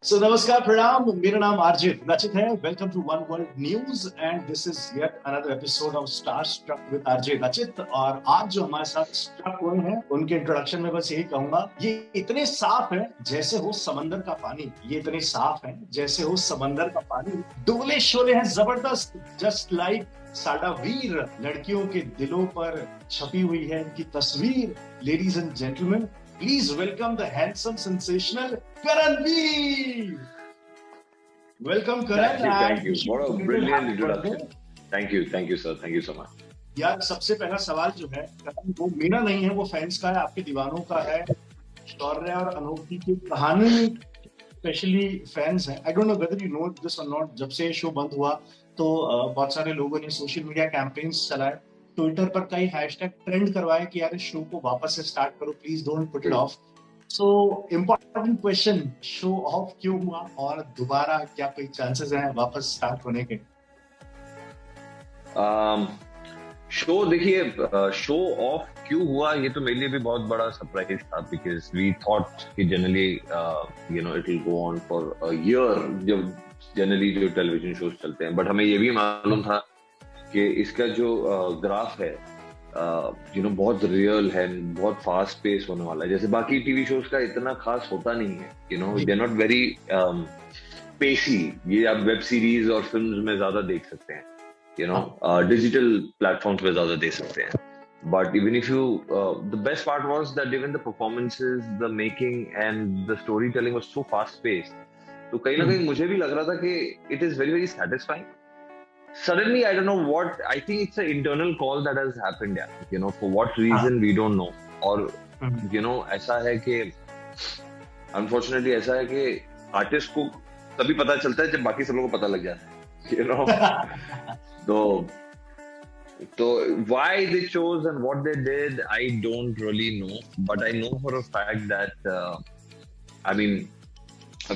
नमस्कार प्रणाम, मेरा नाम आरजे रचित है। Welcome to one world news and this is yet another episode of star struck with RJ Rachit. और आज जो हमारे साथ स्ट्रक हुए हैं उनके इंट्रोडक्शन में बस यही कहूंगा, ये इतने साफ है जैसे हो समंदर का पानी। ये इतने साफ है जैसे हो समंदर का पानी। डोले शोले हैं जबरदस्त, जस्ट लाइक साडा वीर। लड़कियों के दिलों पर छपी हुई है इनकी तस्वीर। Ladies and gentleman, please welcome the handsome, sensational Karanveer. Welcome, Karan. Thank you. What a brilliant introduction. Thank you, sir. Thank you so much. यार, सबसे पहला सवाल जो है करण, वो मेरा नहीं है, वो फैंस का है, आपके दीवानों का है। शौर्य और अनोखी की कहानी स्पेशली फैंस हैं। आई don't know whether you know this और नॉट। जब से शो बंद हुआ तो बहुत सारे लोगों ने सोशल मीडिया कैंपेन्स चलाए, ट्विटर पर कई हैशटैग ट्रेंड करवाए कि यार इस शो को वापस से स्टार्ट करो, please don't put it of. So important question, show off क्यों हुआ और दोबारा क्या कोई चांसेस हैं वापस स्टार्ट होने के? शो देखिए, शो ऑफ क्यों हुआ ये तो मेरे लिए भी बहुत बड़ा सरप्राइज था, बिकॉज वी थॉट कि generally it will go on for a year, जब जनरली जो टेलीविजन शोज चलते हैं। बट हमें ये भी मालूम था कि इसका जो ग्राफ है बहुत रियल है, बहुत फास्ट पेस होने वाला है। जैसे बाकी टीवी शोज का इतना खास होता नहीं है, दे आर नॉट वेरी पेसी। ये आप वेब सीरीज और फिल्म्स में ज्यादा देख सकते हैं, डिजिटल प्लेटफॉर्म्स पे ज्यादा देख सकते हैं। But even if you, the best part was that even the performances, the making and the storytelling was so fast paced. तो कहीं ना कहीं मुझे भी लग रहा था कि it is very very satisfying. Suddenly, I don't know what. I think it's an internal call that has happened. Yeah, for what reason we don't know. और ऐसा है कि unfortunately ऐसा है कि आर्टिस्ट को तभी पता चलता है जब बाकी सब लोगों को पता लग जाता है, So why they chose and what they did, I don't really know. But I know for a fact that,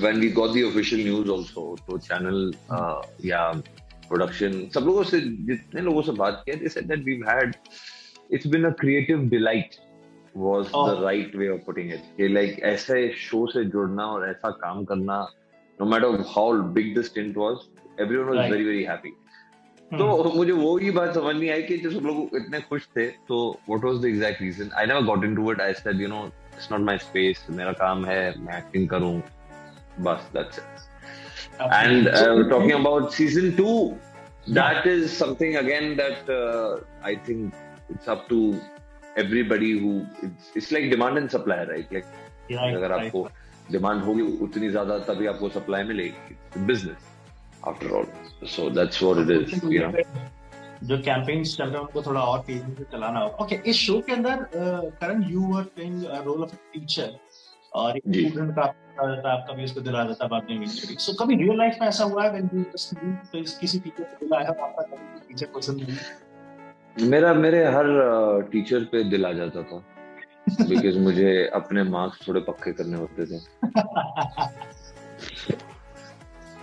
when we got the official news also, तो channel या production, सब लोगों से, जितने लोगों से बात किया, they said that it's been a creative delight was the right way of putting it. कि like ऐसे show से जुड़ना और ऐसा काम करना, no matter how big the stint was, everyone was very very happy. तो मुझे वो ही बात समझ नहीं आई कि जो सब लोग इतने खुश थे, तो what was the exact reason? I never got into it. I said, it's not my space. मेरा काम है, मैं एक्टिंग करूं, बस, that's it. And talking about season 2, that is something again that I think it's up to everybody who it's like demand and supply, right? Like अगर आपको demand होगी उतनी ज्यादा तभी आपको सप्लाई मिलेगी, business after all. So that's what it is, जो campaigns चल रहे हैं उनको थोड़ा और तेजी से चलाना होगा। ओके, इस शो के अंदर Karan, you were playing role of teacher और एक स्टूडेंट का आपका भी इसको दिला देता बाद में। सो कभी रियल लाइफ में ऐसा हुआ है व्हेन यू जस्ट किसी टीचर को दिलाया हो, आपका कभी टीचर पसंद नहीं? मेरे हर टीचर पे दिल आ जाता था, बिकॉज मुझे अपने मार्क्स थोड़े पक्के करने होते थे।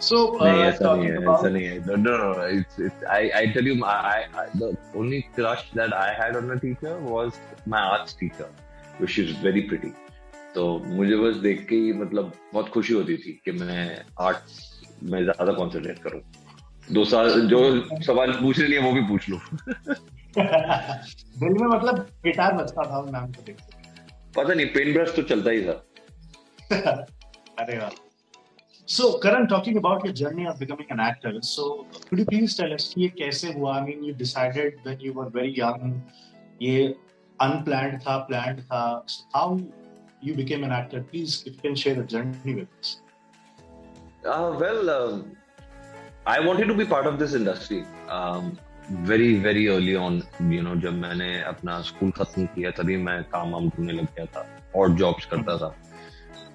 So ऐसा नहीं है. No. I tell you, the only crush that I had on a teacher was my arts teacher, which is very pretty. तो मुझे बस देख के ही बहुत खुशी होती थी कि मैं आर्ट्स में ज्यादा कॉन्सेंट्रेट करूं। 2 साल जो सवाल पूछने लिए वो भी पूछ लो। दिल में गिटार बजता था नाम को देख के। पता नहीं, पेन ब्रश तो चलता ही था। अरे वाह। So, Karan, talking about your journey of becoming an actor, so could you please tell us ये कैसे हुआ? I mean, you decided when you were very young, ये unplanned था, planned था. So how you became an actor? Please, if you can share the journey with us. I wanted to be part of this industry very very early on. जब मैंने अपना school खत्म किया तभी मैं काम ढूंढने लग गया था और जॉब्स करता था।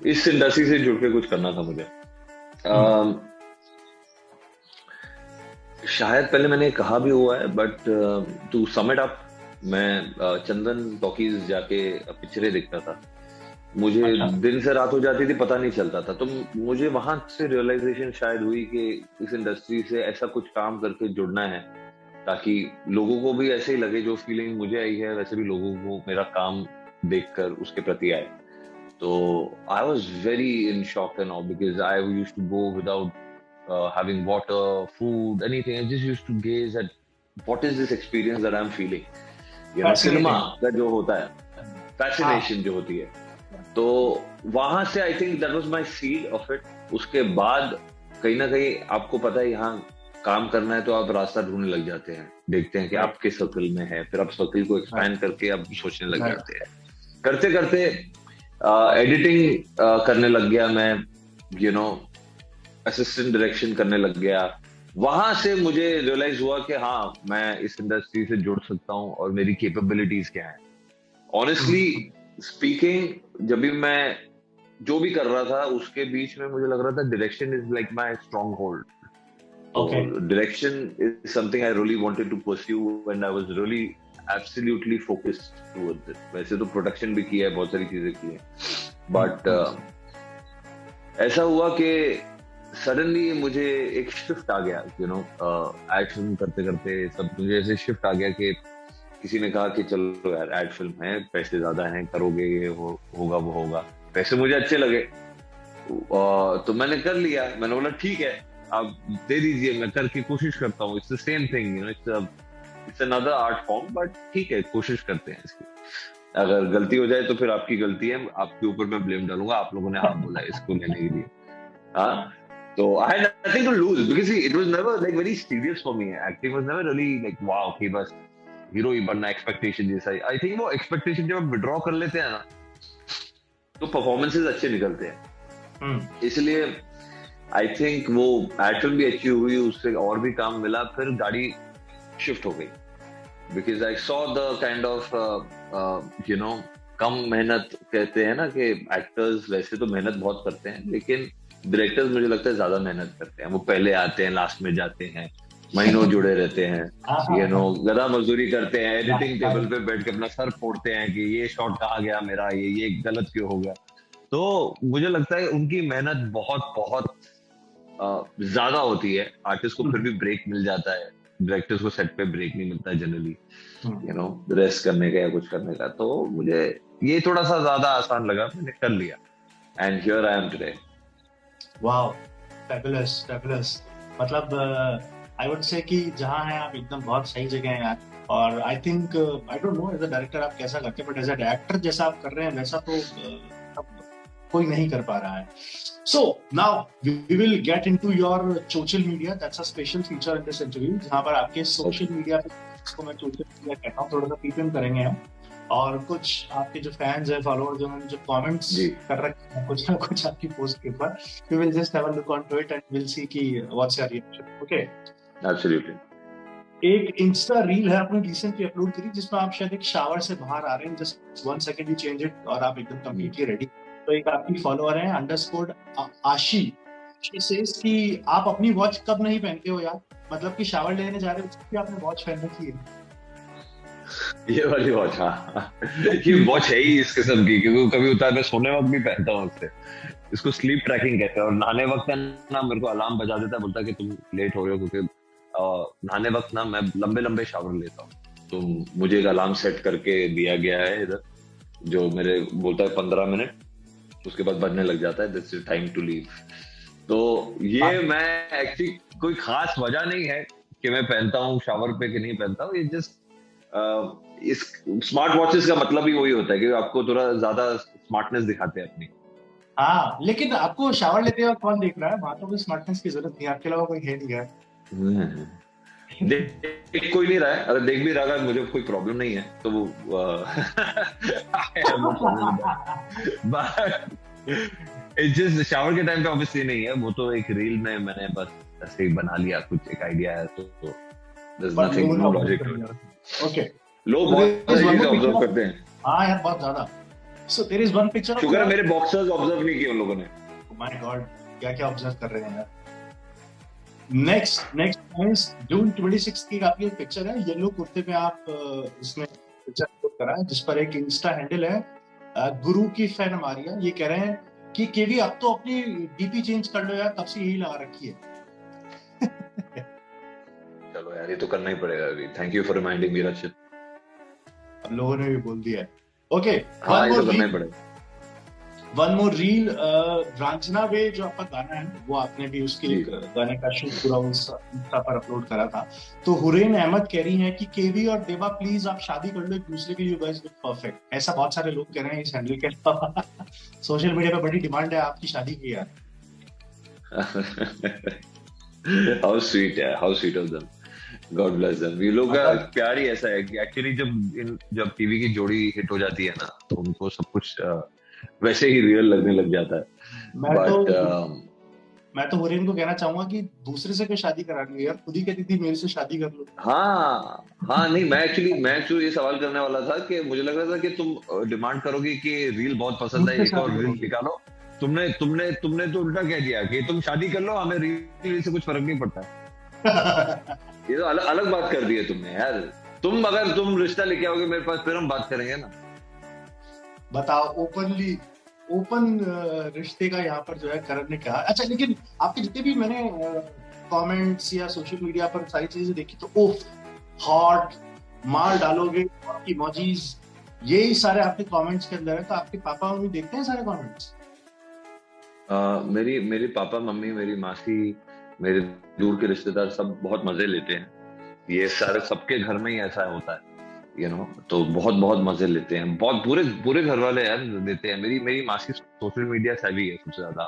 इस इंडस्ट्री से जुड़ के कुछ करना था मुझे। शायद पहले मैंने कहा भी हुआ है, but to sum it up, मैं चंदन टॉकीज जाके पिक्चरें देखता था। मुझे दिन से रात हो जाती थी, पता नहीं चलता था। तो मुझे वहां से रियलाइजेशन शायद हुई कि इस इंडस्ट्री से ऐसा कुछ काम करके जुड़ना है ताकि लोगों को भी ऐसे ही लगे, जो फीलिंग मुझे आई है वैसे भी लोगों को मेरा काम देखकर उसके प्रति आए। तो I was very in shock and all because I used to go without having water, food, anything. I just used to gaze at what is this experience that I'm feeling. Cinema का जो होता है, fascination जो होती है, तो वहां से I think that was my seed of it. उसके बाद कहीं ना कहीं आपको पता है यहाँ काम करना है तो आप रास्ता ढूंढने लग जाते हैं, देखते हैं कि आप किस सर्कल में है, फिर आप सर्कल को एक्सपैंड करके आप सोचने लग जाते हैं. करते करते एडिटिंग करने लग गया मैं, असिस्टेंट डायरेक्शन करने लग गया. वहां से मुझे रियलाइज हुआ कि हाँ, मैं इस इंडस्ट्री से जुड़ सकता हूँ और मेरी कैपेबिलिटीज क्या है. ऑनेस्टली स्पीकिंग, जब भी मैं जो भी कर रहा था उसके बीच में मुझे लग रहा था direction is like my strong hold. Direction is something I really wanted to pursue and I was really absolutely focused towards it. वैसे तो प्रोडक्शन भी किया है, बहुत सारी चीजें की है, बट ऐसा हुआ कि सडनली मुझे एक शिफ्ट आ गया, एड फिल्म करते करते सब मुझे ऐसे शिफ्ट आ गया कि किसी ने कहा कि चलो यार एड फिल्म है, पैसे ज्यादा हैं, करोगे, ये होगा वो होगा. पैसे मुझे अच्छे लगे तो मैंने कर लिया. मैंने बोला ठीक है, आप दे दीजिए, मैं करके कोशिश करता हूँ. It's the same thing, it's another art form, but ठीक है, कोशिश करते हैं इसकी. अगर गलती हो जाए तो फिर आपकी गलती है, आपके ऊपर मैं ब्लेम डालूंगा, आप लोगों ने हाँ बोला इसको लेने के लिए. हाँ, so I had nothing to lose because it was never like very serious for me. Acting was never really like wow, कि बस हीरो ही बनना, एक्सपेक्टेशन जैसा. आई थिंक वो एक्सपेक्टेशन जब आप विड्रॉ कर लेते हैं ना तो परफॉर्मेंसेस अच्छे निकलते हैं. इसलिए आई थिंक वो एड फिल्म भी अच्छी हुई, उससे और भी काम मिला, फिर गाड़ी शिफ्ट हो गई because I saw the kind of कम मेहनत. कहते हैं ना कि एक्टर्स वैसे तो मेहनत बहुत करते हैं, लेकिन डायरेक्टर्स मुझे लगता है ज्यादा मेहनत करते हैं. वो पहले आते हैं, लास्ट में जाते हैं, महीनों जुड़े रहते हैं, गधा मजदूरी करते हैं, एडिटिंग टेबल पे बैठ के अपना सर फोड़ते हैं कि ये शॉट कहाँ गया मेरा, ये गलत क्यों हो गया. तो मुझे लगता है उनकी मेहनत बहुत बहुत ज्यादा होती है. आर्टिस्ट को फिर भी ब्रेक मिल जाता है, डायरेक्टर्स को सेट पे ब्रेक नहीं मिलता है जनरली, रेस्ट करने का या कुछ करने का. तो मुझे ये थोड़ा सा ज्यादा आसान लगा, मैंने कर लिया and here I am today. Wow, fabulous fabulous. मतलब आई वुड से कि जहाँ हैं आप एकदम बहुत सही जगह हैं यार. और I think I don't know as a director आप कैसा करते हैं, बट एज अ एक्टर जैसा आप कर रहे हैं वैसा तो कोई नहीं कर पा रहा है. So now we will get into your social media. That's a special feature in this interview, जहाँ पर आपके social media पे, इसको मैं social media कहता हूँ, थोड़ा सा पीपीएम करेंगे हम. और कुछ आपके जो फैंस हैं, फॉलोअर्स हैं, जो कमेंट्स कर रखे हैं कुछ ना कुछ आपकी पोस्ट के ऊपर, we will just have a look onto it and we'll see कि what's your reaction. Okay? Absolutely. एक इंस्टा रील है आपने रिसेंटली अपलोड करी जिसमें आप शायद एक शावर से बाहर आ रहे हैं, just 1 second you change it और आप एकदम कंप्लीटली रेडी. तो एक आपकी फॉलोअर है अंडरस्कोर आशी, शी सेज कि आप अपनी वॉच कब नहीं पहनते हो यार, मतलब कि शावर लेने जा रहे हो उसकी आपने वॉच पहन रखी है. ये वाली वॉच, हाँ, ये वॉच है ही इस किस्म की, क्योंकि कभी उतार मैं सोने वक्त भी पहनता हूँ उससे. इसको स्लीप ट्रैकिंग कहते हैं. और नहाने वक्त ना मेरे को अलार्म बजा देता है, बोलता है कि तुम लेट हो रहे हो, क्योंकि नहाने वक्त ना मैं लंबे लंबे शावर लेता हूँ. तो मुझे एक अलार्म सेट करके दिया गया है इधर, जो मेरे बोलता है 15 मिनट, उसके बाद बजने लग जाता है this is time to leave. तो ये मैं एक्चुअली कोई खास वजह नहीं है कि मैं पहनता हूँ शावर पे कि नहीं पहनता हूँ. ये जस्ट इस स्मार्ट वॉचेस का मतलब ही वही होता है कि आपको थोड़ा ज्यादा स्मार्टनेस दिखाते हैं अपनी. हाँ, लेकिन आपको शावर लेते हुए कौन देख रहा है, वहां तो कोई स्मार्टनेस की जरूरत नहीं, आपके अलावा कोई है नहीं है. देख कोई नहीं रहा है, अगर देख भी रहा है मुझे कोई प्रॉब्लम नहीं है, तो वो शावर के टाइम पे ऑब्वियसली नहीं है, वो तो एक रील में मैंने बस ऐसे ही बना लिया, कुछ एक आइडिया है, तो there's nothing, no logic to it. Okay. लोग बहुत ऑब्जर्व करते हैं. हाँ यार, बहुत ज्यादा. So there is one picture. शुक्र है मेरे बॉक्सर्स ऑब्जर्व नहीं किए उन लोगों ने. Oh my God, क्या क्या ऑब्जर्व कर रहे हैं यार. नेक्स्ट जून 26 की आपकी एक पिक्चर है, येलो कुर्ते पे आप इसमें पिक्चर अपलोड करा है, जिस पर एक इंस्टा हैंडल है गुरु की फैन मारिया. ये कह रहे हैं कि केवी अब तो अपनी डीपी चेंज कर लो यार, तब से यही लगा रखी है. चलो यार, ये तो करना ही पड़ेगा अभी. Thank you for reminding me रचित. अब लोगों ने भी बोल दिया है. ओके, हाँ, ये तो करना ही पड़ेगा. वन मोर रील, रांझना वे जो आपका गाना है वो आपने भी उसके एक गाने का शूट पूरा इंस्टा पर अपलोड करा था। तो हुरैन अहमद कह रही हैं कि केवी और देवा प्लीज आप शादी कर लो एक दूसरे के लिए, यू गाइस लुक परफेक्ट। ऐसा बहुत सारे लोग कह रहे हैं इस हैंडल के अलावा। सोशल मीडिया पे बड़ी डिमांड है आपकी शादी की यार। हाउ स्वीट है, how sweet of them, God bless them. ये लोग का प्यार ही ऐसा है कि एक्चुअली जब टीवी की जोड़ी हिट हो जाती है ना तो उनको सब कुछ वैसे ही रियल लगने लग जाता है। मैं तो हुरैन को कहना चाहूंगा कि दूसरे से क्यों शादी करा रही है यार, खुद ही कहती थी मेरे से शादी कर लो। हाँ नहीं, मैं ये सवाल करने वाला था कि मुझे लग रहा था कि तुम डिमांड करोगी कि रील बहुत पसंद है, एक और रील निकालो। तुमने तो उल्टा कह दिया कि तुम शादी कर लो, हमें रील से कुछ फर्क नहीं पड़ता। ये तो अलग बात कर दी है तुमने यार। अगर तुम रिश्ता लेके आओगे मेरे पास फिर हम बात करेंगे ना। बताओ, ओपन रिश्ते का यहाँ पर जो है करण ने कहा। अच्छा, लेकिन आपके जितने भी मैंने कमेंट्स या सोशल मीडिया पर सारी चीजें देखी तो ओफ, हॉट, मार डालोगे, आपकी मौजीज, यही सारे आपके कमेंट्स के अंदर है। तो आपके पापा मम्मी देखते हैं सारे कमेंट्स? मेरे पापा मम्मी, मेरी मासी, मेरे दूर के रिश्तेदार सब बहुत मजे लेते हैं। ये सारे सबके घर में ही ऐसा होता है, यू नो। तो बहुत बहुत मजे लेते हैं, बहुत पूरे घर वाले यार देते हैं। मेरी मासी सोशल मीडिया सेवी है सबसे ज्यादा।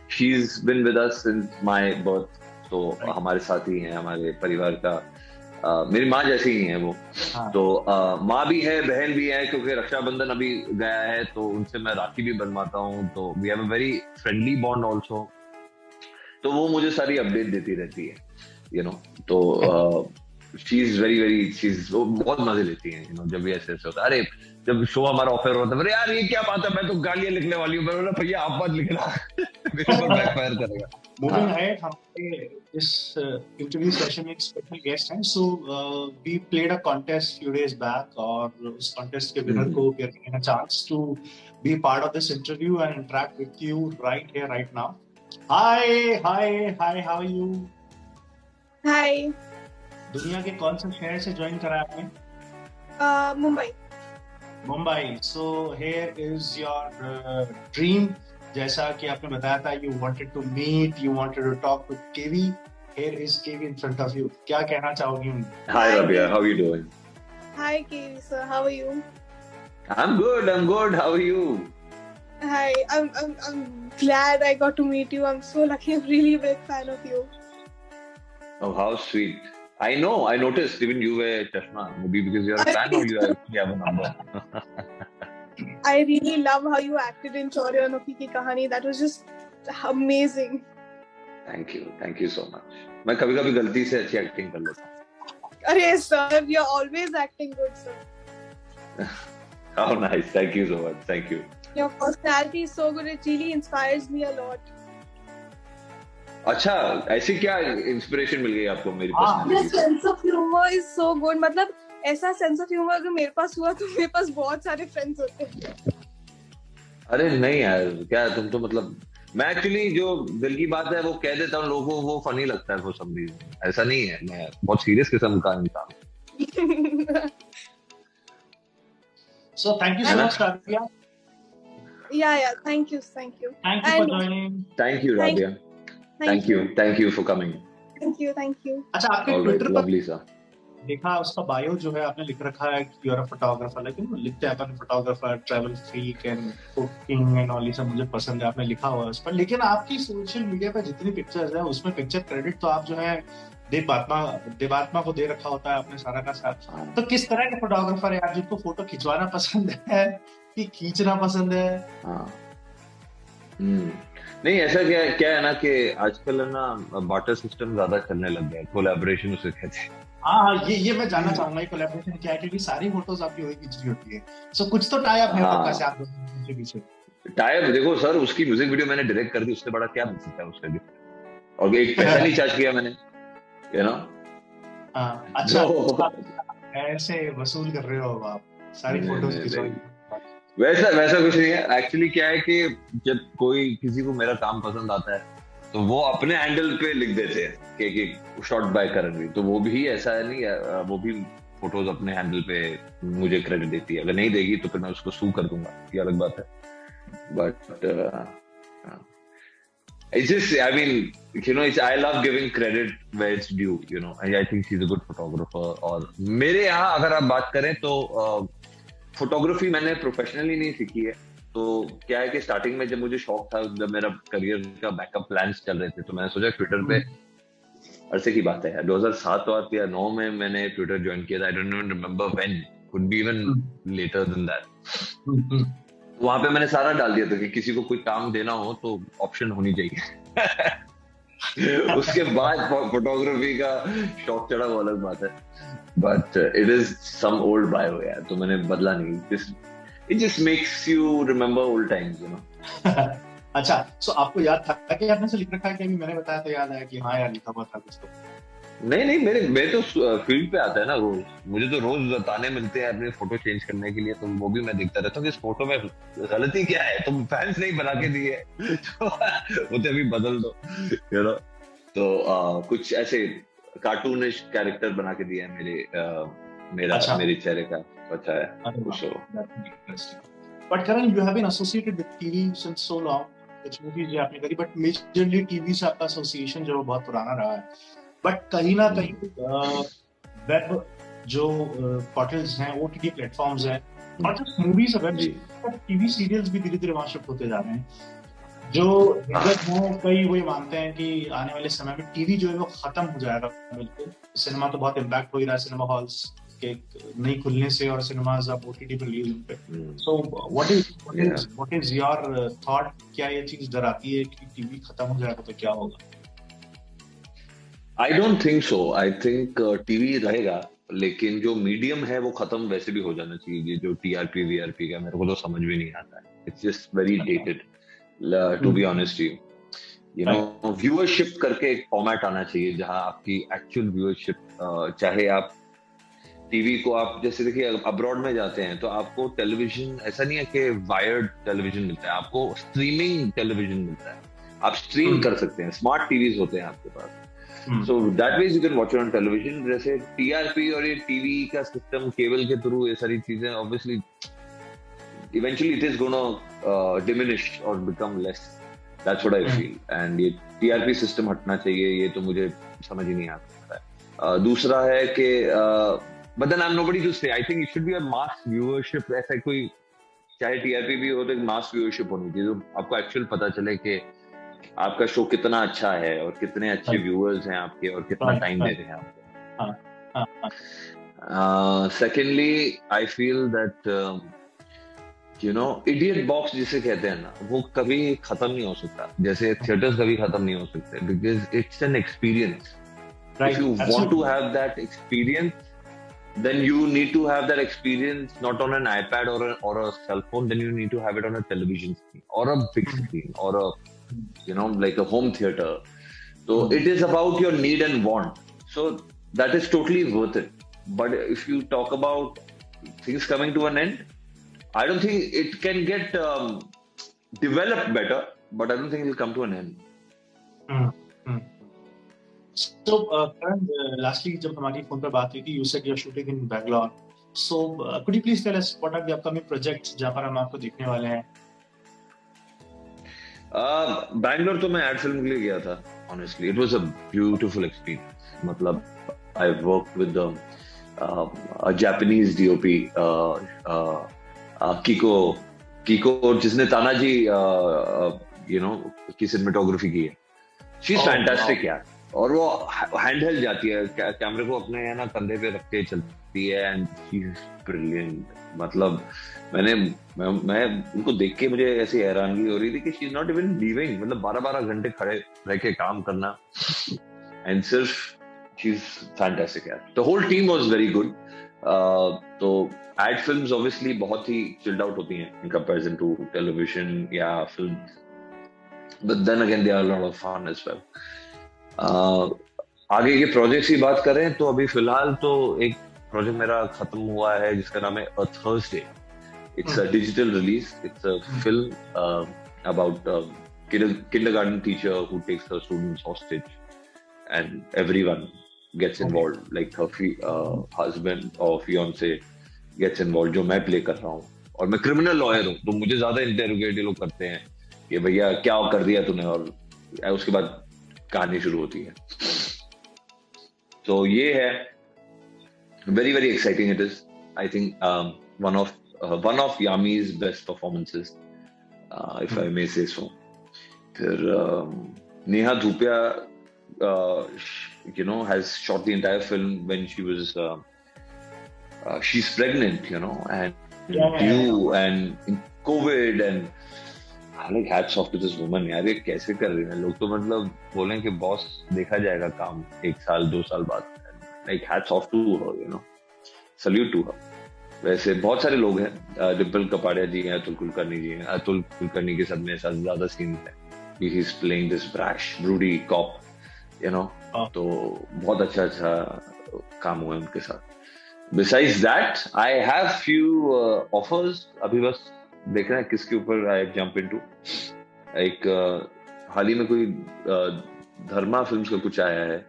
She is been with us since my birth, तो हमारे साथ ही है, हमारे परिवार का। मेरी माँ जैसी ही है वो। तो माँ भी है, बहन भी है, क्योंकि रक्षाबंधन अभी गया है तो उनसे मैं राखी भी बनवाता हूँ। तो we have a very friendly bond also. तो वो मुझे सारी अपडेट देती रहती है, यू नो। तो शीज वो बहुत मजे लेती है, यू नो। जब भी ऐसे होता है, अरे जब शो हमारा ऑफर होता है, अरे यार ये क्या बात है, मैं तो गालियां लिखने वाली हूँ। मैं भैया आप मत लिखना, मेरे ऊपर बैकफायर करेगा। मूविंग अहेड, हमारे इस इंटरव्यू सेशन में एक स्पेशल गेस्ट हैं। So we played a contest few days back, और उस कॉन्टेस्ट के विनर को we are giving a chance to be part of this interview and interact with you right here right now. Hi, how are you? Hi. दुनिया के कौन से शहर से ज्वाइन करा आपने? Mumbai. So here is your dream, जैसा कि आपने बताया था, you wanted to meet, you wanted to talk with KV. Here is KV in front of you. क्या कहना चाहोगी? Hi Rabia, how you doing? Hi KV sir, how are you? I'm good, how are you? Hi, I'm glad I got to meet you. I'm so lucky. I'm really a big fan of you. Oh, how sweet. I know, I noticed even you wear chashma. Maybe because you're a fan or you actually have a number. I really love how you acted in Chauri aur Noki ki kahani. That was just amazing. Thank you so much. मैं कभी-कभी गलती से अच्छी acting कर लेता हूँ। अरे sir, you're always acting good, sir. How nice. Thank you so much. Thank you. Your personality is so good. It really inspires me a lot. अच्छा, ऐसी क्या इंस्पिरेशन मिल गई आपको मेरी पर्सनालिटी से? Sense of humour is so good. मतलब ऐसा sense of humour अगर मेरे पास हुआ तो मेरे पास बहुत सारे फ्रेंड्स होते हैं। अरे नहीं यार, क्या तुम तो मतलब, मैं एक्चुअली जो दिल की बात है वो कह देता हूँ लोगों को, वो फनी लगता है फॉर सम रीजन। ऐसा नहीं है, मैं बहुत सीरियस किस्म का इंसान हूँ। So thank you so much, Rabia. Yeah. Thank you. Thank you for joining. Thank you, Rabia. Thank you for coming. Thank you. अच्छा, आपके ट्विटर पर देखा उसका बायो जो है आपने लिख रखा है कि यू आर अ फोटोग्राफर, लेकिन वो लिखते हैं अपन photographer, travel freak and cooking and all, ये सब मुझे पसंद है, आपने लिखा हुआ है उस पर। लेकिन आपकी सोशल मीडिया पर जितनी पिक्चर्स है उसमें पिक्चर क्रेडिट तो आप जो है देवात्मा को दे रखा होता है आपने सारा का सारा। तो किस तरह के फोटोग्राफर है आप जिनको फोटो खिंचवाना पसंद है कि खींचना पसंद है? नहीं, ऐसा क्या है ना कि आजकल ना बार्टर सिस्टम ज्यादा चलने लग गया है, कोलैबोरेशन उसे कहते हैं। हाँ, ये मैं जानना चाहूंगा कोलैबोरेशन क्या है, क्योंकि सारी फोटोज आपकी वही खींचनी होती है। सो कुछ तो टाई अप है पक्का से आप दोनों के पीछे। टाई अप देखो सर, उसकी म्यूजिक वीडियो मैंने डायरेक्ट कर दी, उससे बड़ा क्या मिल सकता है उसका गिफ्ट। और एक पैसा नहीं चार्ज किया मैंने, यू नो। अच्छा, ऐसे वसूल कर रहे हो आप सारी फोटोज खिंचवाई? वैसा कुछ नहीं है। एक्चुअली क्या है कि जब कोई किसी को मेरा काम पसंद आता है तो वो अपने हैंडल पे लिख देते हैं कि शॉट बाय करणवीर। तो वो भी ऐसा है नहीं, वो भी फोटोज अपने हैंडल पे मुझे क्रेडिट देती है। अगर नहीं देगी तो फिर मैं उसको सू कर दूंगा, ये अलग बात है। but it's just, I mean, you know, I love giving credit where it's due, you know. I think she's a good photographer. और मेरे यहाँ अगर आप बात करें तो फोटोग्राफी मैंने प्रोफेशनली नहीं सीखी है. तो क्या है कि स्टार्टिंग में जब मुझे शौक था, जब मेरा करियर का बैकअप प्लान्स चल रहे थे, तो मैंने सोचा ट्विटर पे, अरसे की बात है 2007 या 9 में मैंने ट्विटर ज्वाइन किया था. I don't even remember when, could be even later than that. वहां पे मैंने सारा डाल दिया था कि किसी को कोई काम देना हो तो ऑप्शन होनी चाहिए. उसके बाद फोटोग्राफी का शौक चढ़ा, वो अलग बात है. But it is some old bio यार, तो मैंने बदला नहीं. It just makes you remember old times, you know. अच्छा, सो आपको याद था कि आपने से लिख रखा है कि मैंने बताया तो याद आया कि हाँ यार लिखा हुआ था कुछ? तो नहीं, मेरे तो फील्ड पे आता है ना रोज. मुझे तो रोज ताने मिलते हैं अपने फोटो चेंज करने के लिए, तो वो भी मैं देखता रहता हूँ कि इस फोटो में गलती क्या है, तुम फैंस नहीं बना के दिए तो वो तो अभी बदल दो, यू नो. तो कुछ ऐसे कार्टूनिश कैरेक्टर बना के दिया है मेरे चेहरे का. अच्छा है. But Karan, you have been associated with TV since so long. कुछ मूवीज आपने करी, बट मेजरली टीवी से आपका एसोसिएशन जो बहुत पुराना रहा है. बट कहीं ना कहीं वेब जो पोर्टल्स हैं, ओटीटी प्लेटफॉर्म्स हैं, नॉट जस्ट मूवीज और वेब, टीवी सीरियल्स भी धीरे धीरे वहां शिफ्ट होते जा रहे हैं. जो कई वही मानते हैं कि आने वाले समय में टीवी जो है वो खत्म हो जाएगा बिल्कुल. सिनेमा तो बहुत इम्पैक्ट हो ही रहा है सिनेमा हॉल्स के नहीं खुलने से, और सिनेमाज अब ओटीटी पर रिलीज होते हैं. So what is your thought? क्या ये चीज डराती है कि टीवी खत्म हो जाएगा तो क्या होगा? I don't think so. I think TV रहेगा, लेकिन जो मीडियम है वो खत्म वैसे भी हो जाना चाहिए. जो टीआरपी वीआरपी का मेरे को तो समझ भी नहीं आता है. It's just very dated, to be honest. You know, viewership करके एक फॉर्मेट आना चाहिए जहां आपकी एक्चुअल व्यूअरशिप, चाहे आप टीवी को आप जैसे देखिए अब्रॉड में जाते हैं तो आपको टेलीविजन ऐसा नहीं है कि वायर्ड टेलीविजन मिलता है, आपको स्ट्रीमिंग टेलीविजन मिलता है. आप स्ट्रीम कर सकते हैं, स्मार्ट टीवीज होते हैं आपके पास. So that way you can watch it on television. जैसे TRP और ये टीवी का सिस्टम, केबल के थ्रू ये सारी चीजें, obviously eventually it is gonna diminish or become less. That's what I feel. And ये TRP सिस्टम हटना चाहिए, ये तो मुझे समझ ही नहीं आता है. दूसरा है कि but then I'm nobody to say. I think it should be a mass viewership. ऐसा कोई, चाहे TRP भी हो तो एक mass viewership होनी चाहिए, जो आपको एक्चुअल पता चले कि आपका शो कितना अच्छा है और कितने अच्छे व्यूअर्स हैं आपके और कितना टाइम दे रहे हैं आपको. Secondly I feel that you know, idiot box जिसे कहते हैं ना, वो कभी खत्म नहीं हो सकता. जैसे थिएटर्स कभी खत्म नहीं हो सकते, because it's an experience. If you want to have that experience, then you need to have that experience not on an iPad or a cell phone. Then you need to have it on a television screen or a big screen or a, you know, like a home theater. So it is about your need and want. So that is totally worth it. But if you talk about things coming to an end, I don't think it can get developed better, but I don't think it will come to an end. So Karan, lastly, जब हमारी phone पर बात हुई थी, you said you're shooting in Bangalore. So could you please tell us what are the upcoming projects जहाँ पर हम आपको देखने वाले हैं? बैंगलोर तो मैं एड फिल्म के लिए गया था. Honestly, it was a beautiful experience. मतलब I worked with a Japanese DOP, Kiko, जिसने तानाजी you know की सिनेमेटोग्राफी की है. She's fantastic यार. और वो हैंडहेल्ड जाती है, कैमरे को अपने है ना कंधे पे रख के चलती है, एंड शी इज ब्रिलियंट. मतलब मैं उनको देख के मुझे ऐसी हैरानगी हो रही थी कि she is not even leaving. मतलब 12-12 घंटे खड़े रह के काम करना, एंड सिर्फ शी इज फैंटास्टिक यार. The whole team was very good. तो एड फिल्म्स ऑब्वियसली बहुत ही चिल्ड आउट होती हैं इन कंपैरिजन टू टेलीविजन या film, but then again they are lot of fun as well. आगे के प्रोजेक्ट्स की बात करें तो अभी फिलहाल तो एक प्रोजेक्ट मेरा खत्म हुआ है जिसका नाम है a Thursday. It's a digital release. It's a film about kindergarten teacher who takes her students hostage and everyone gets involved, like her husband or fiance gets involved, जो मैं प्ले कर रहा हूँ. और मैं क्रिमिनल लॉयर हूँ, तो मुझे ज्यादा इंटेरोगेट ये लोग करते हैं कि भैया क्या कर दिया तूने, और उसके बाद कहानी शुरू होती है. तो ये है very very exciting. It is, I think, one of Yami's best performances, if I may say so. फिर Neha Dhupia, has shot the entire film when she was she's pregnant, and due and in COVID, and like hats off to this woman. यार ये कैसे कर रही है. लोग तो मतलब बोलें कि बॉस देखा जाएगा काम 1 साल 2 साल बाद. Like hats off to her, salute to her. वैसे बहुत सारे लोग हैं, डिम्पल कपाड़िया जी हैं, अतुल कुलकर्णी जी हैं. अतुल कुलकर्णी के साथ में ज्यादा सीन है. He is playing this brash, broody cop, तो बहुत अच्छा काम हुआ है उनके साथ. Besides that, I have few offers. अभी बस देखना है किसके ऊपर I jump into. एक हाल ही में कोई धर्मा फिल्म्स का कुछ आया है,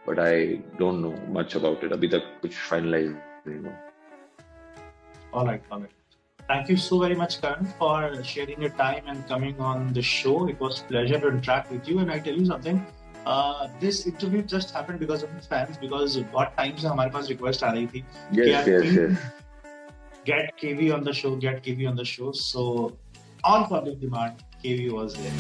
but I don't know much about it. अभी तक कुछ finalize नहीं हुआ. All right. Thank you so very much, Karan, for sharing your time and coming on the show. It was a pleasure to interact with you. And I tell you something, this interview just happened because of the fans, because बहुत time से हमारे पास request आ रही थी. Yes. Get KV on the show. So on public demand, KV was there.